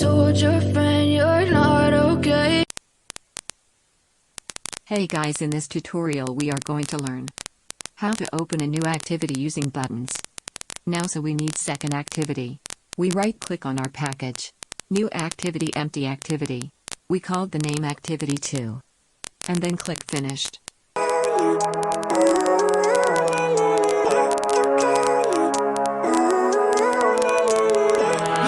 told your friend you're not okay. Hey guys, in this tutorial we are going to learn how to open a new activity using buttons. Now so we need second activity. We right click on our package. New activity, empty activity. We called the name activity 2. And then click finished.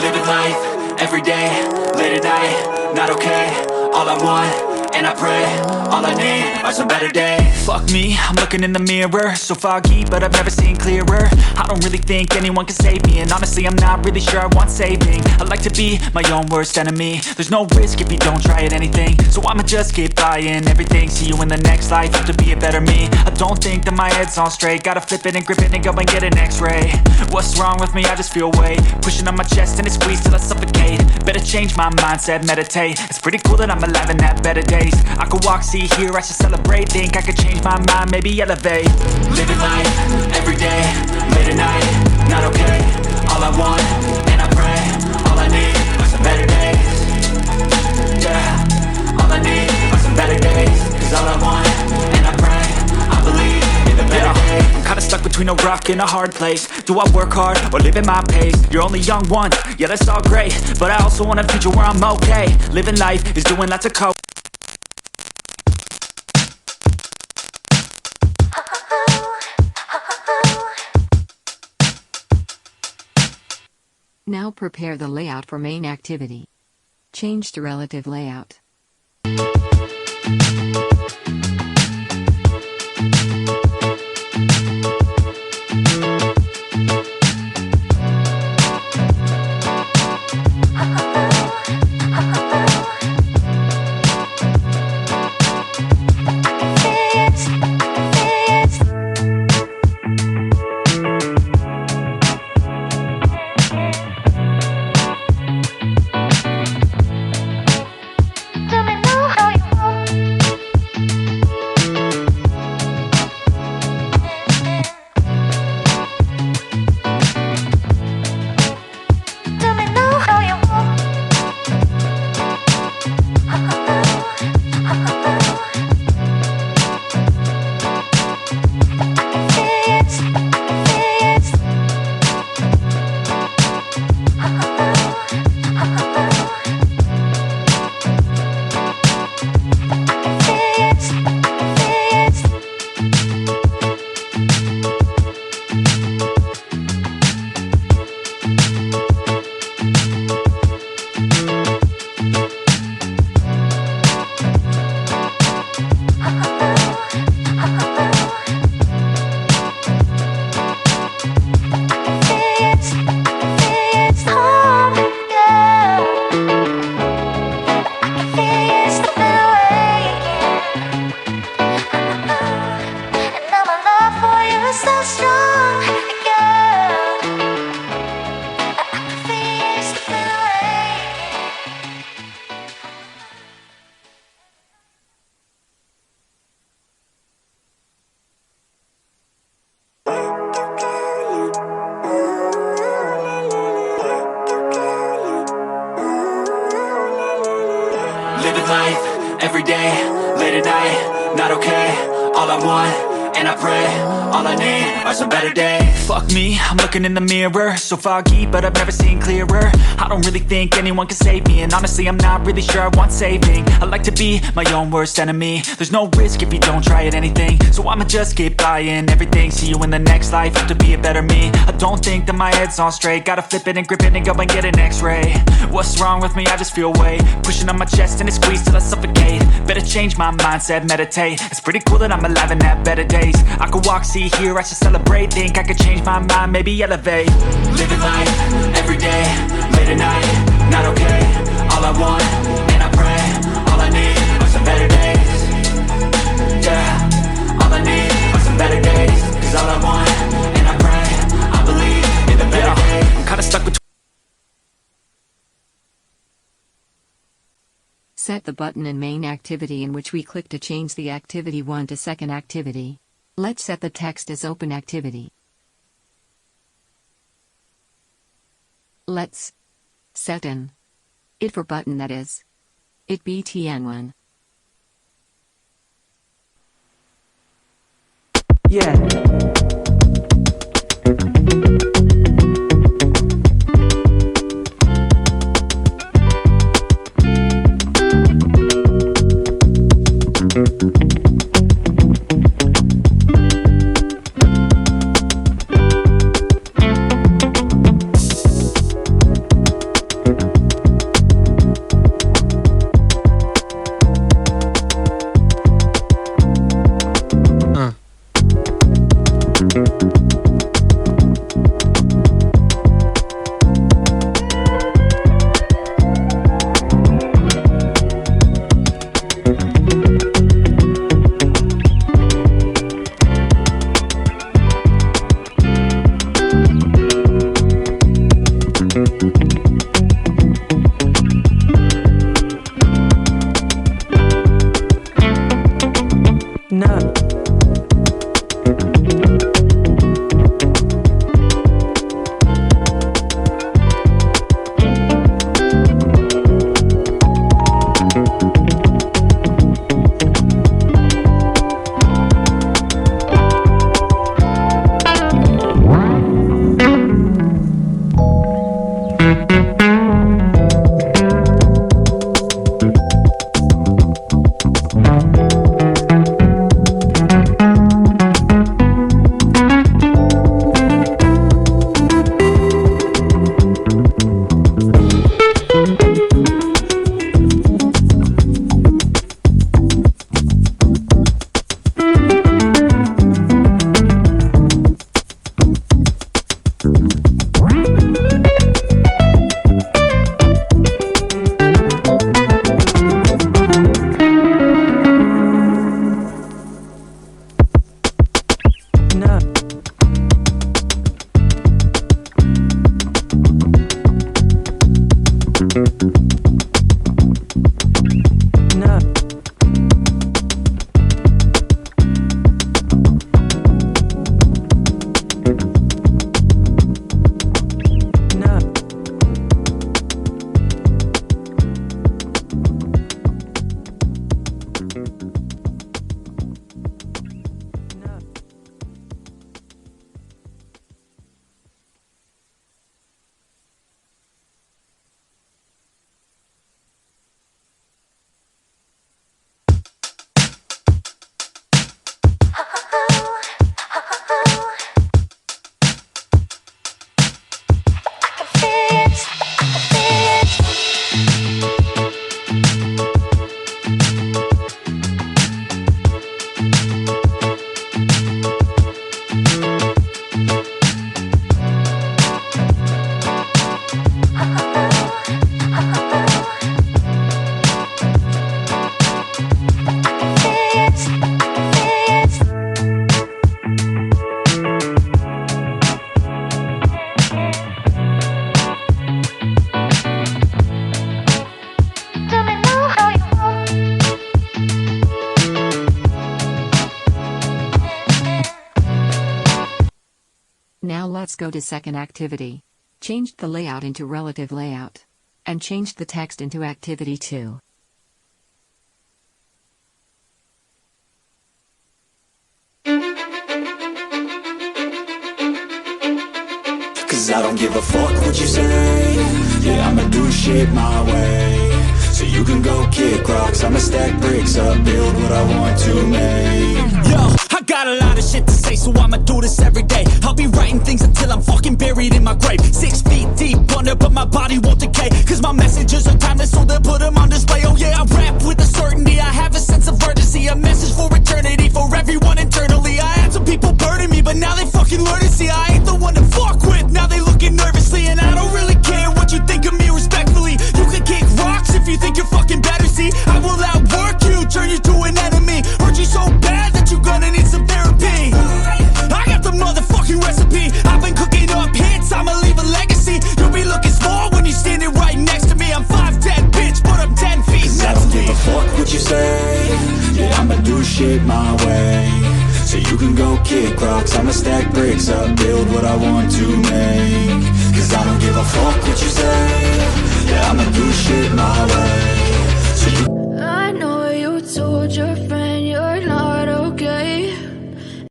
Living life, every day, late at night, not okay. All I want, and I pray, all I need are some better days. Fuck me, I'm looking in the mirror, so foggy, but I've never seen clearer. I don't really think anyone can save me, and honestly I'm not really sure I want saving. I like to be my own worst enemy. There's no risk if you don't try at anything, so I'ma just keep buying everything. See you in the next life, have to be a better me. I don't think that my head's on straight, gotta flip it and grip it and go and get an x-ray. What's wrong with me? I just feel weight pushing on my chest and it squeezes till I suffocate. Better change my mindset, meditate. It's pretty cool that I'm alive and have better days. I could walk, see, hear, I should celebrate. Think I could change my mind, maybe elevate. Living life, every day, late at night, not okay. All I want, and I pray, all I need are some better days. Yeah, all I need are some better days. Cause all I want, and I pray, I believe in the better days. I'm kinda stuck between a rock and a hard place. Do I work hard or live at my pace? You're only young once, yeah that's all great, but I also want a future where I'm okay. Living life is doing lots of coke. Now prepare the layout for main activity. Change to relative layout. Living life, every day, late at night, not okay. All I want, and I pray, all I need are some better days. Fuck me, I'm looking in the mirror, so foggy, but I've never seen clearer. I don't really think anyone can save me, and honestly I'm not really sure I want saving. I like to be my own worst enemy. There's no risk if you don't try at anything, so I'ma just keep buying everything. See you in the next life, have to be a better me. I don't think that my head's on straight, gotta flip it and grip it and go and get an x-ray. What's wrong with me? I just feel weight pushing on my chest and it squeezes till I suffocate. Better change my mindset, meditate. It's pretty cool that I'm alive and have better days. I could walk, see, hear, I should celebrate. Think I could change my mind, maybe elevate. Living life, every day, late at night, not okay. All I want, and I pray, all I need are some better days. Yeah, all I need are some better days. Cause all I want, and I pray, I believe in the better days. I'm kinda stuck between. Set the button in main activity in which we click to change the activity 1 to second activity. Let's set the text as open activity. Let's set an It for button, that is. It btn1. Yeah. No. Now let's go to second activity. Change the layout into relative layout. And change the text into activity 2. Cause I don't give a fuck what you say. Yeah, I'ma do shit my way. So you can go kick rocks, I'ma stack bricks up, build what I want to make. Yo, I got a lot of shit to say, so I'ma do this every day. I'll be writing things until I'm fucking buried in my grave. 6 feet deep under, but my body won't decay. Cause my messages are timeless, so they'll put them on display. Oh yeah, I rap with a certainty, I have a sense of urgency. A message for eternity, for everyone internally. I had some people burning me, but now they fucking learn to see I ain't the one to fuck with. Now they looking nervously, and I don't really care what you think of me respectfully. You can kick rocks if you think you're fucking better, see. I will outwork you, turn you to an enemy. Hurt you so bad that you're gonna need some therapy. I got the motherfucking recipe. I've been cooking up hits, I'ma leave a legacy. You'll be looking small when you're standing right next to me. I'm 5'10", bitch, but I'm 10 feet. Cause I don't give a fuck what you say. Yeah, I'ma do shit my way. So you can go kick rocks, I'ma stack bricks up, build what I want to make. Cause I don't give a fuck what you say.